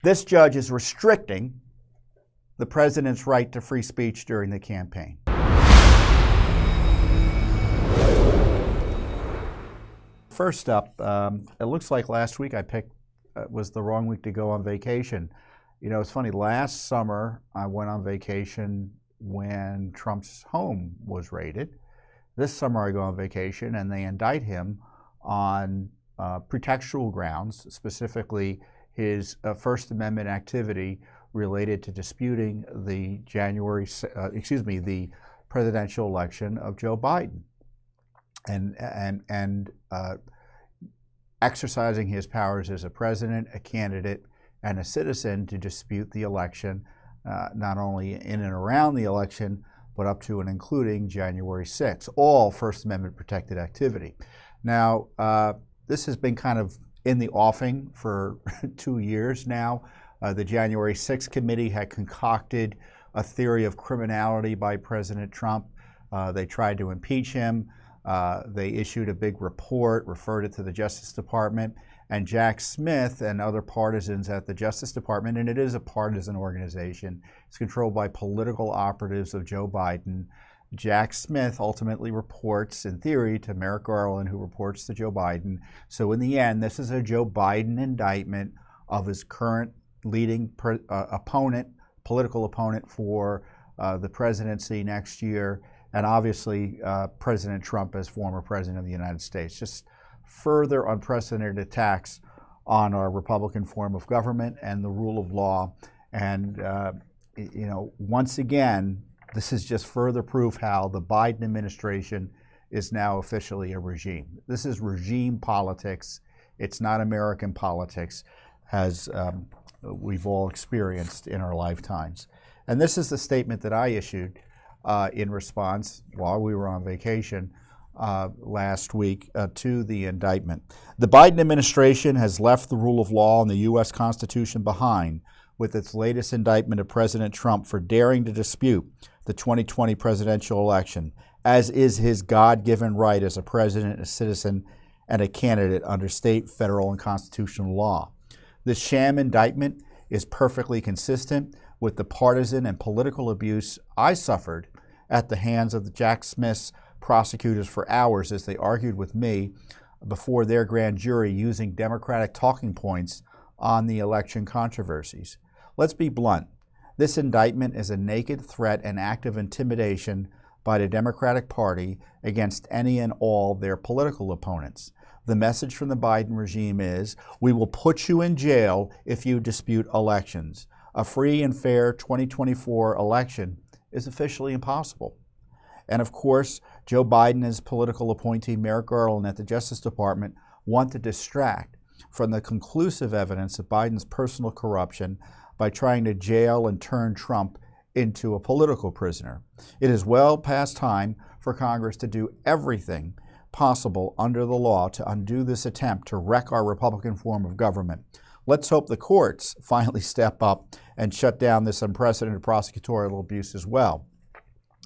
This judge is restricting the president's right to free speech during the campaign. First up, it looks like last week I picked was the wrong week to go on vacation. You know, it's funny, last summer I went on vacation when Trump's home was raided. This summer I go on vacation and they indict him on pretextual grounds, specifically his First Amendment activity related to disputing the the presidential election of Joe Biden, and exercising his powers as a president, a candidate, and a citizen to dispute the election, not only in and around the election, but up to and including January 6th, all First Amendment protected activity. Now, this has been kind of in the offing for 2 years now. The January 6th committee had concocted a theory of criminality by President Trump. They tried to impeach him. They issued a big report, referred it to the Justice Department, and Jack Smith and other partisans at the Justice Department, and it is a partisan organization. It's controlled by political operatives of Joe Biden. Jack Smith ultimately reports, in theory, to Merrick Garland, who reports to Joe Biden. So in the end, this is a Joe Biden indictment of his current leading political opponent for the presidency next year, and obviously President Trump as former president of the United States. Just further unprecedented attacks on our Republican form of government and the rule of law. And you know, once again, this is just further proof how the Biden administration is now officially a regime. This is regime politics. It's not American politics, as we've all experienced in our lifetimes. And this is the statement that I issued in response while we were on vacation last week to the indictment. The Biden administration has left the rule of law and the U.S. Constitution behind with its latest indictment of President Trump for daring to dispute the 2020 presidential election, as is his God-given right as a president, a citizen, and a candidate under state, federal, and constitutional law. This sham indictment is perfectly consistent with the partisan and political abuse I suffered at the hands of the Jack Smith's prosecutors for hours as they argued with me before their grand jury using Democratic talking points on the election controversies. Let's be blunt. This indictment is a naked threat and act of intimidation by the Democratic Party against any and all their political opponents. The message from the Biden regime is, we will put you in jail if you dispute elections. A free and fair 2024 election is officially impossible. And of course, Joe Biden and his political appointee Merrick Garland at the Justice Department want to distract from the conclusive evidence of Biden's personal corruption by trying to jail and turn Trump into a political prisoner. It is well past time for Congress to do everything possible under the law to undo this attempt to wreck our Republican form of government. Let's hope the courts finally step up and shut down this unprecedented prosecutorial abuse as well.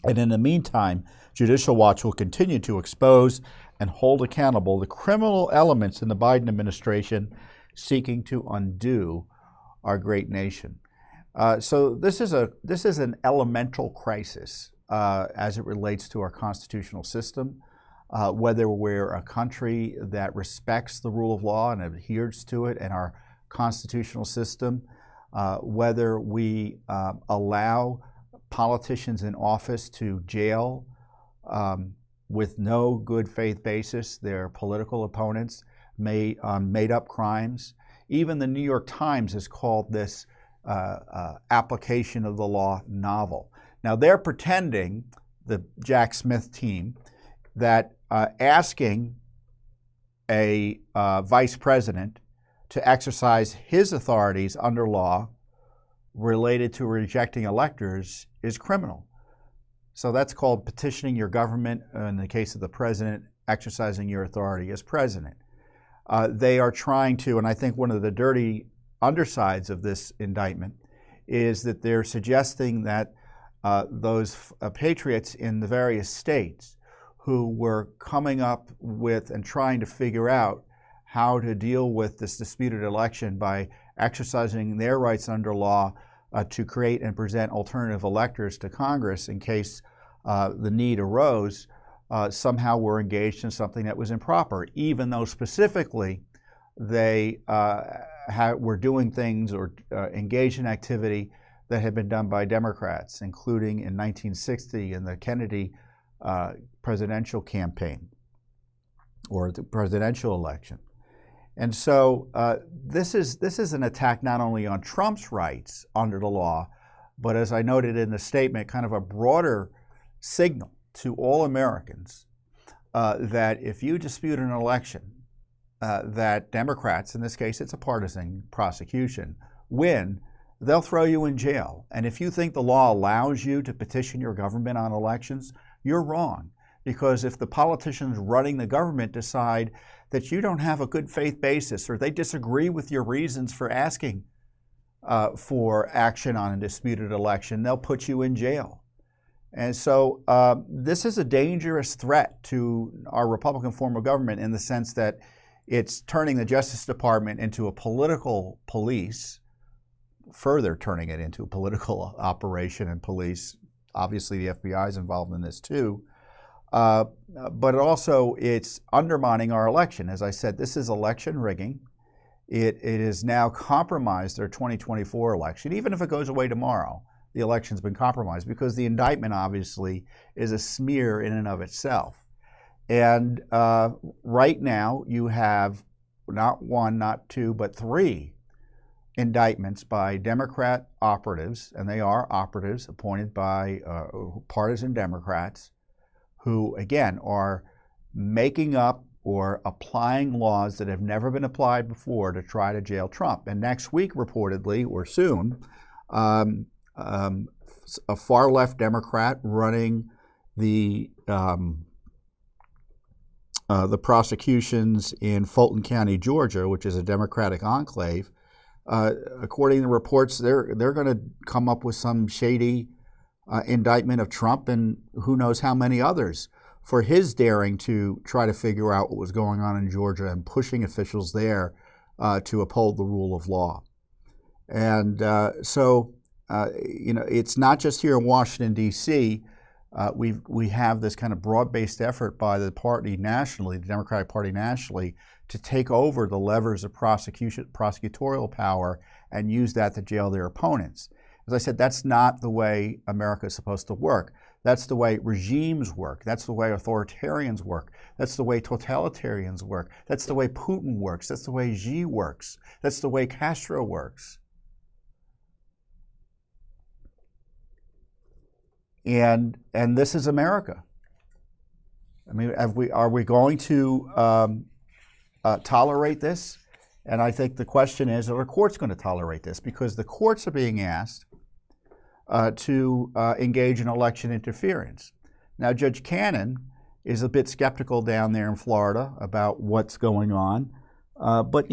And in the meantime, Judicial Watch will continue to expose and hold accountable the criminal elements in the Biden administration seeking to undo our great nation. So this is an elemental crisis as it relates to our constitutional system, whether we're a country that respects the rule of law and adheres to it and our constitutional system, whether we allow politicians in office to jail with no good faith basis their political opponents made up crimes. Even the New York Times has called this application of the law novel. Now they're pretending, the Jack Smith team, that asking a vice president to exercise his authorities under law related to rejecting electors is criminal. So that's called petitioning your government, in the case of the president, exercising your authority as president. They are trying to, and I think one of the dirty undersides of this indictment is that they're suggesting that those patriots in the various states who were coming up with and trying to figure out how to deal with this disputed election by exercising their rights under law to create and present alternative electors to Congress in case the need arose, somehow were engaged in something that was improper, even though specifically they were doing things or engaged in activity that had been done by Democrats, including in 1960 in the Kennedy presidential campaign or the presidential election. And so this is an attack not only on Trump's rights under the law, but as I noted in the statement, kind of a broader signal to all Americans that if you dispute an election, that Democrats, in this case it's a partisan prosecution, win, they'll throw you in jail. And if you think the law allows you to petition your government on elections, you're wrong. Because if the politicians running the government decide that you don't have a good faith basis or they disagree with your reasons for asking for action on a disputed election, they'll put you in jail. And so this is a dangerous threat to our Republican form of government in the sense that it's turning the Justice Department into a political police, further turning it into a political operation and police. Obviously, the FBI is involved in this too. But also it's undermining our election. As I said, this is election rigging. It has now compromised their 2024 election. Even if it goes away tomorrow, the election's been compromised because the indictment obviously is a smear in and of itself. And right now you have not one, not two, but three indictments by Democrat operatives, and they are operatives appointed by partisan Democrats, who, again, are making up or applying laws that have never been applied before to try to jail Trump. And next week, reportedly, or soon, a far-left Democrat running the prosecutions in Fulton County, Georgia, which is a Democratic enclave, according to reports, they're going to come up with some shady indictment of Trump and who knows how many others for his daring to try to figure out what was going on in Georgia and pushing officials there to uphold the rule of law. And so, it's not just here in Washington, D.C. We have this kind of broad-based effort by the party nationally, the Democratic Party nationally, to take over the levers of prosecutorial power and use that to jail their opponents. As I said, that's not the way America is supposed to work. That's the way regimes work. That's the way authoritarians work. That's the way totalitarians work. That's the way Putin works. That's the way Xi works. That's the way Castro works. And this is America. I mean, are we going to tolerate this? And I think the question is, are the courts going to tolerate this? Because the courts are being asked to engage in election interference. Now, Judge Cannon is a bit skeptical down there in Florida about what's going on. But,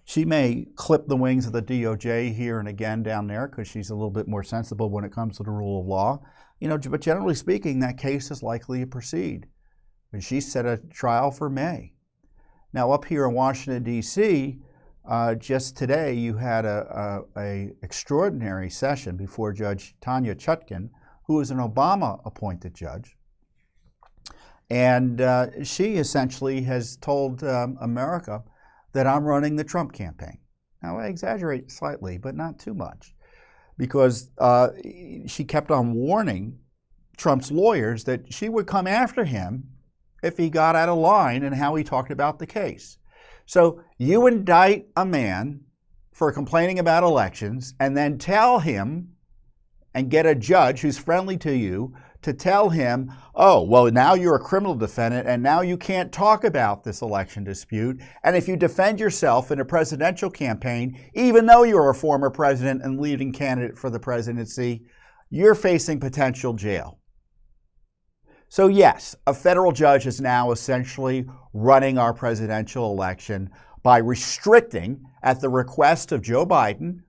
she may clip the wings of the DOJ here and again down there because she's a little bit more sensible when it comes to the rule of law. But generally speaking, that case is likely to proceed. And she set a trial for May. Now, up here in Washington, D.C., just today you had a extraordinary session before Judge Tanya Chutkan, who is an Obama-appointed judge. And she essentially has told America that I'm running the Trump campaign. Now, I exaggerate slightly, but not too much, because she kept on warning Trump's lawyers that she would come after him if he got out of line in how he talked about the case. So you indict a man for complaining about elections and then tell him and get a judge who's friendly to you to tell him, oh, well, now you're a criminal defendant and now you can't talk about this election dispute. And if you defend yourself in a presidential campaign, even though you're a former president and leading candidate for the presidency, you're facing potential jail. So yes, a federal judge is now essentially running our presidential election by restricting, at the request of Joe Biden,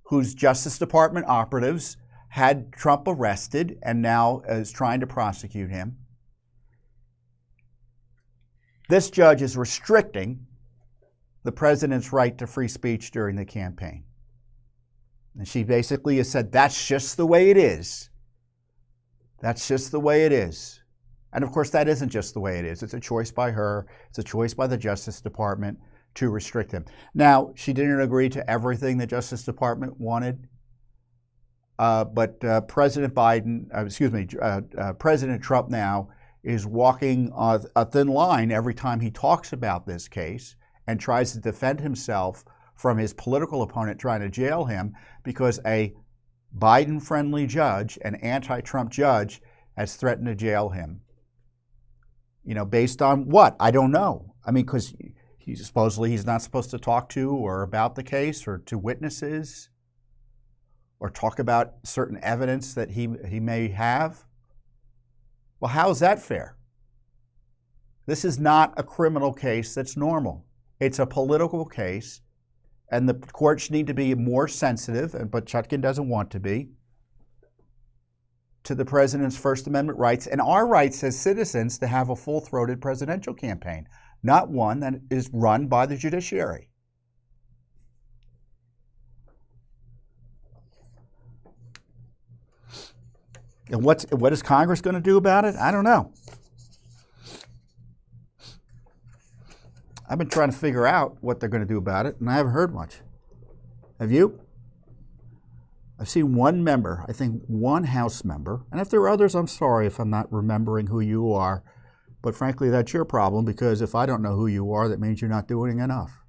whose Justice Department operatives had Trump arrested and now is trying to prosecute him. This judge is restricting the president's right to free speech during the campaign. And she basically has said, that's just the way it is. That's just the way it is. And of course, that isn't just the way it is. It's a choice by her. It's a choice by the Justice Department to restrict him. Now, she didn't agree to everything the Justice Department wanted, but President Trump now is walking a thin line every time he talks about this case and tries to defend himself from his political opponent trying to jail him because a Biden-friendly judge, an anti-Trump judge, has threatened to jail him. You know, based on what? I don't know. I mean, because supposedly he's not supposed to talk to or about the case or to witnesses or talk about certain evidence that he may have. Well, how is that fair? This is not a criminal case that's normal. It's a political case, and the courts need to be more sensitive, but Chutkan doesn't want to be, to the president's First Amendment rights and our rights as citizens to have a full-throated presidential campaign, not one that is run by the judiciary. And what is Congress going to do about it? I don't know. I've been trying to figure out what they're going to do about it, and I haven't heard much. Have you? I've seen one member, I think one House member, and if there are others, I'm sorry if I'm not remembering who you are, but frankly, that's your problem, because if I don't know who you are, that means you're not doing enough.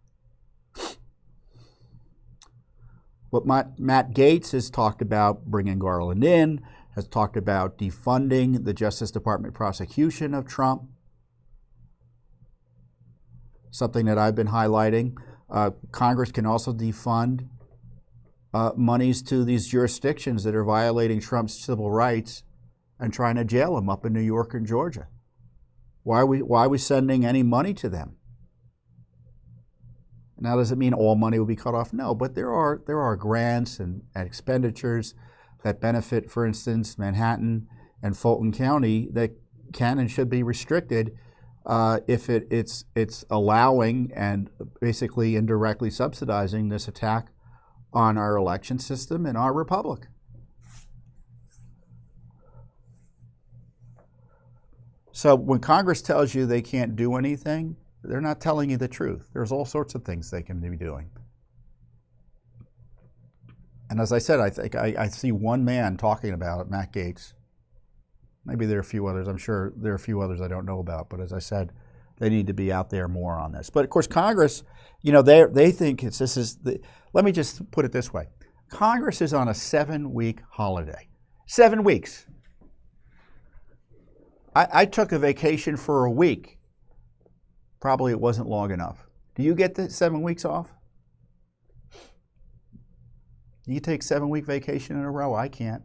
But Matt Gaetz has talked about bringing Garland in, has talked about defunding the Justice Department prosecution of Trump, something that I've been highlighting. Congress can also defund monies to these jurisdictions that are violating Trump's civil rights and trying to jail him up in New York and Georgia. Why are we sending any money to them? Now, does it mean all money will be cut off? No, but there are grants and expenditures that benefit, for instance, Manhattan and Fulton County that can and should be restricted if it's allowing and basically indirectly subsidizing this attack on our election system and our republic. So when Congress tells you they can't do anything, they're not telling you the truth. There's all sorts of things they can be doing. And as I said, I think I see one man talking about it, Matt Gaetz. Maybe there are a few others. I'm sure there are a few others I don't know about. But as I said, they need to be out there more on this. But of course, Congress, you know, they think let me just put it this way. Congress is on a 7-week holiday. 7 weeks. I took a vacation for a week. Probably it wasn't long enough. Do you get the 7 weeks off? Do you take 7-week vacation in a row? I can't.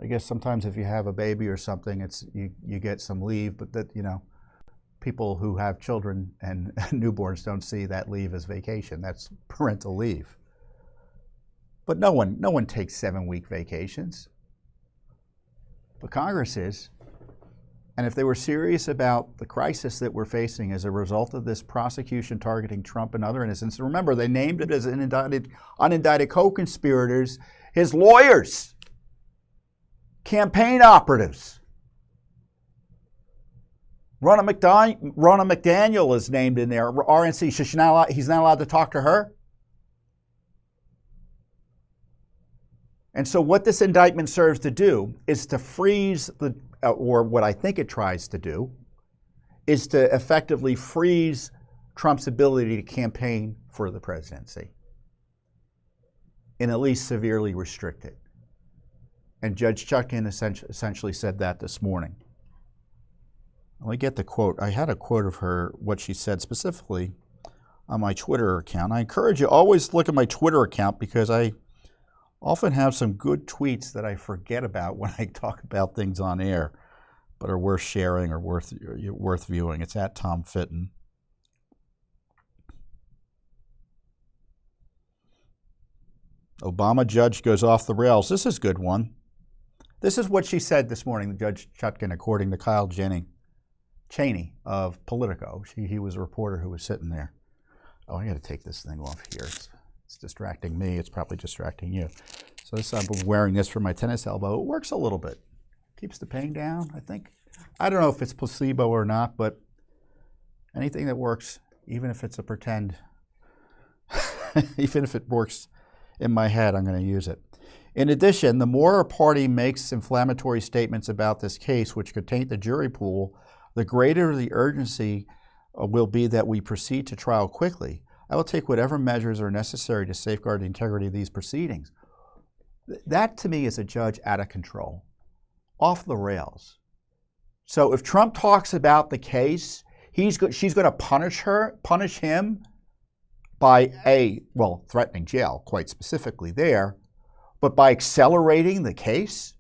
I guess sometimes if you have a baby or something, you get some leave, but that, you know, people who have children and newborns don't see that leave as vacation. That's parental leave. But no one takes 7-week vacations. But Congress is. And if they were serious about the crisis that we're facing as a result of this prosecution targeting Trump and other innocents, remember, they named it as unindicted co-conspirators, his lawyers, campaign operatives. Ronna McDaniel is named in there, RNC. He's not allowed to talk to her? And so what this indictment serves to do is to freeze or what I think it tries to do, is to effectively freeze Trump's ability to campaign for the presidency and at least severely restrict it. And Judge Chutkan essentially said that this morning. Let me get the quote. I had a quote of her, what she said specifically on my Twitter account. I encourage you always look at my Twitter account because I often have some good tweets that I forget about when I talk about things on air, but are worth sharing or worth viewing. It's at Tom Fitton. Obama judge goes off the rails. This is a good one. This is what she said this morning, Judge Chutkan, according to Kyle Jennings. Cheney of Politico. He was a reporter who was sitting there. Oh, I got to take this thing off here. It's distracting me. It's probably distracting you. So I'm wearing this for my tennis elbow. It works a little bit. Keeps the pain down, I think. I don't know if it's placebo or not, but anything that works, even if it's a pretend, even if it works in my head, I'm going to use it. In addition, the more a party makes inflammatory statements about this case, which could taint the jury pool, the greater the urgency will be that we proceed to trial quickly. I will take whatever measures are necessary to safeguard the integrity of these proceedings. That, to me, is a judge out of control, off the rails. So if Trump talks about the case, she's going to punish him by threatening jail, quite specifically there, but by accelerating the case.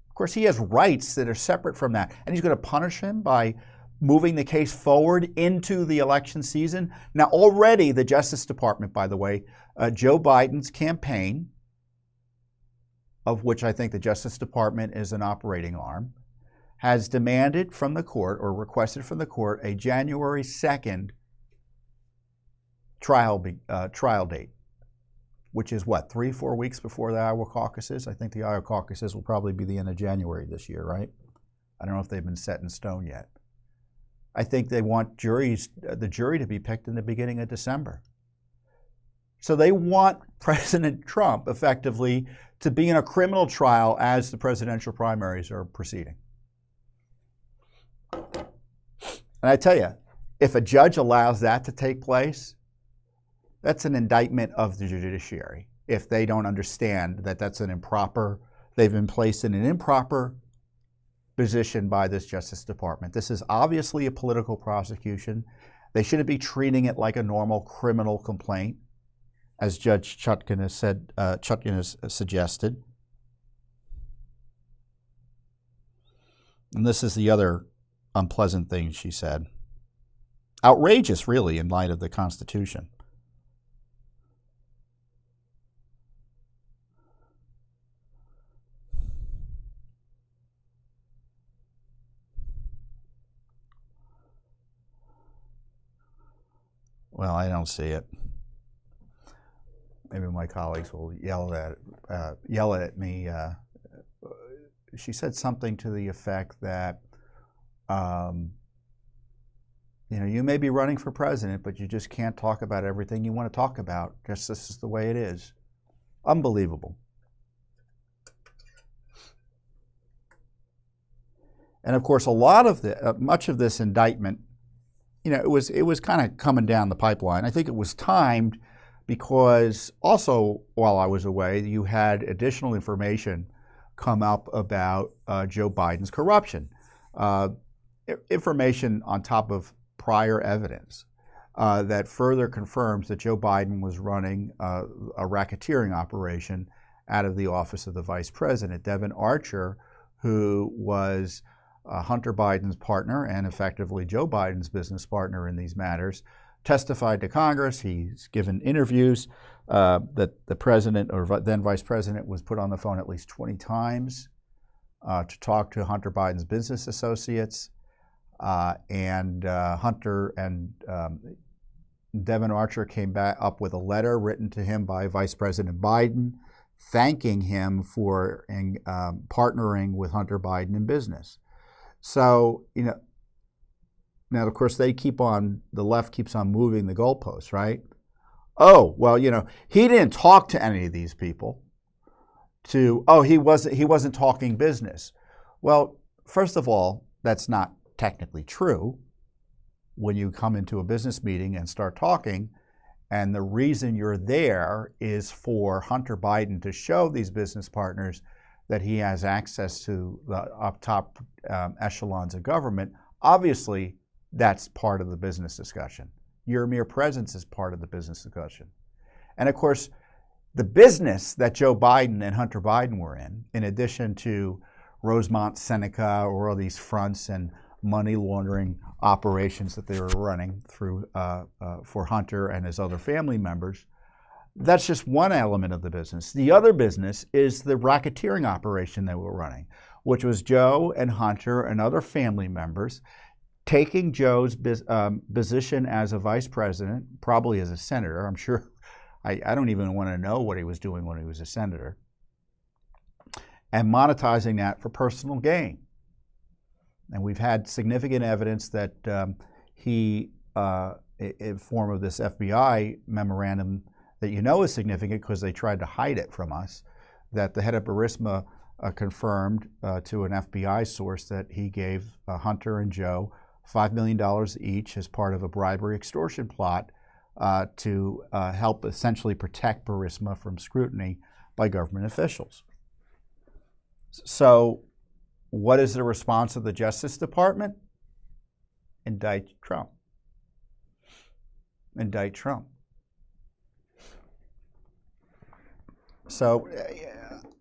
Of course, he has rights that are separate from that, and he's going to punish him by moving the case forward into the election season. Now, already the Justice Department, by the way, Joe Biden's campaign, of which I think the Justice Department is an operating arm, has demanded from the court or requested from the court a January 2nd trial date, which is what, 3-4 weeks before the Iowa caucuses? I think the Iowa caucuses will probably be the end of January this year, right? I don't know if they've been set in stone yet. I think they want the jury to be picked in the beginning of December. So they want President Trump, effectively, to be in a criminal trial as the presidential primaries are proceeding. And I tell you, if a judge allows that to take place, that's an indictment of the judiciary. If they don't understand that they've been placed in an improper position by this Justice Department. This is obviously a political prosecution. They shouldn't be treating it like a normal criminal complaint, as Judge Chutkan has suggested. And this is the other unpleasant thing she said. Outrageous, really, in light of the Constitution. Well, I don't see it. Maybe my colleagues will yell at me. She said something to the effect that, you may be running for president, but you just can't talk about everything you want to talk about. Just this is the way it is. Unbelievable. And of course, much of this indictment, it was kind of coming down the pipeline. I think it was timed because also while I was away, you had additional information come up about Joe Biden's corruption. Information on top of prior evidence that further confirms that Joe Biden was running a racketeering operation out of the office of the vice president. Devin Archer, who was Hunter Biden's partner and effectively Joe Biden's business partner in these matters, testified to Congress. He's given interviews that the president or then vice president was put on the phone at least 20 times to talk to Hunter Biden's business associates. And Hunter and Devin Archer came back up with a letter written to him by Vice President Biden, thanking him for partnering with Hunter Biden in business. So, now of course the left keeps on moving the goalposts, right? Oh, well, he didn't talk to any of these people. He wasn't talking business. Well, first of all, that's not technically true. When you come into a business meeting and start talking, and the reason you're there is for Hunter Biden to show these business partners that he has access to the top echelons of government, obviously that's part of the business discussion. Your mere presence is part of the business discussion. And of course, the business that Joe Biden and Hunter Biden were in addition to Rosemont Seneca or all these fronts and money laundering operations that they were running through for Hunter and his other family members, that's just one element of the business. The other business is the racketeering operation they were running, which was Joe and Hunter and other family members taking Joe's position as a vice president, probably as a senator. I'm sure, I don't even want to know what he was doing when he was a senator, and monetizing that for personal gain. And we've had significant evidence that he, in form of this FBI memorandum that you know is significant because they tried to hide it from us, that the head of Burisma confirmed to an FBI source that he gave Hunter and Joe $5 million each as part of a bribery extortion plot to help essentially protect Burisma from scrutiny by government officials. So what is the response of the Justice Department? Indict Trump. Indict Trump. So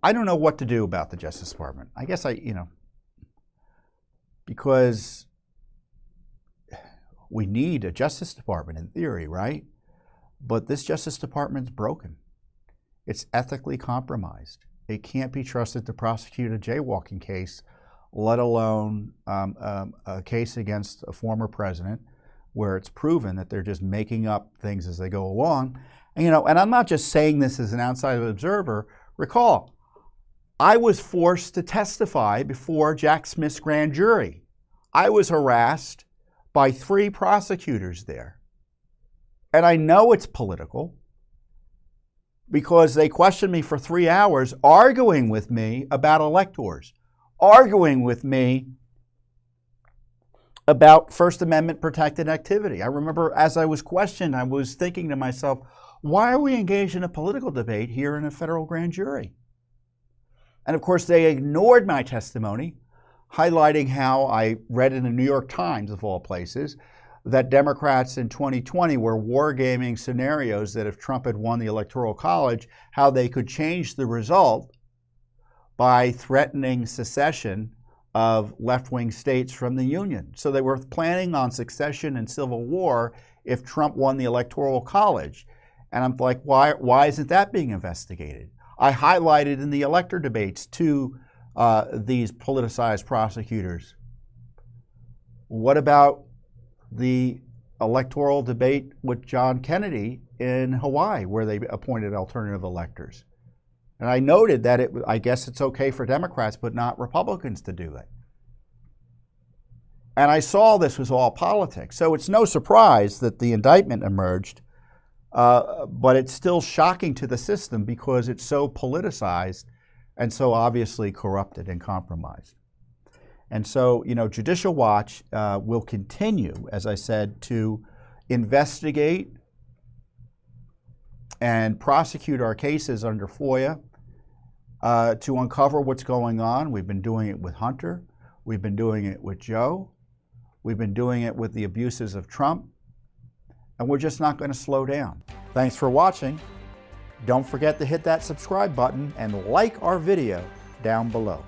I don't know what to do about the Justice Department. I guess because we need a Justice Department in theory, right? But this Justice Department's broken. It's ethically compromised. It can't be trusted to prosecute a jaywalking case, let alone a case against a former president where it's proven that they're just making up things as they go along. And, and I'm not just saying this as an outside observer. Recall, I was forced to testify before Jack Smith's grand jury. I was harassed by 3 prosecutors there. And I know it's political because they questioned me for 3 hours arguing with me about electors, arguing with me about First Amendment protected activity. I remember as I was questioned, I was thinking to myself, why are we engaged in a political debate here in a federal grand jury? And of course, they ignored my testimony, highlighting how I read in the New York Times, of all places, that Democrats in 2020 were wargaming scenarios that if Trump had won the Electoral College, how they could change the result by threatening secession of left-wing states from the Union. So they were planning on secession and civil war if Trump won the Electoral College. And I'm like, why isn't that being investigated? I highlighted in the elector debates to these politicized prosecutors. What about the electoral debate with John Kennedy in Hawaii, where they appointed alternative electors? And I noted that I guess it's okay for Democrats, but not Republicans to do it. And I saw this was all politics. So it's no surprise that the indictment emerged, but it's still shocking to the system because it's so politicized and so obviously corrupted and compromised. And so, Judicial Watch will continue, as I said, to investigate and prosecute our cases under FOIA to uncover what's going on. We've been doing it with Hunter. We've been doing it with Joe. We've been doing it with the abuses of Trump. And we're just not going to slow down. Thanks for watching. Don't forget to hit that subscribe button and like our video down below.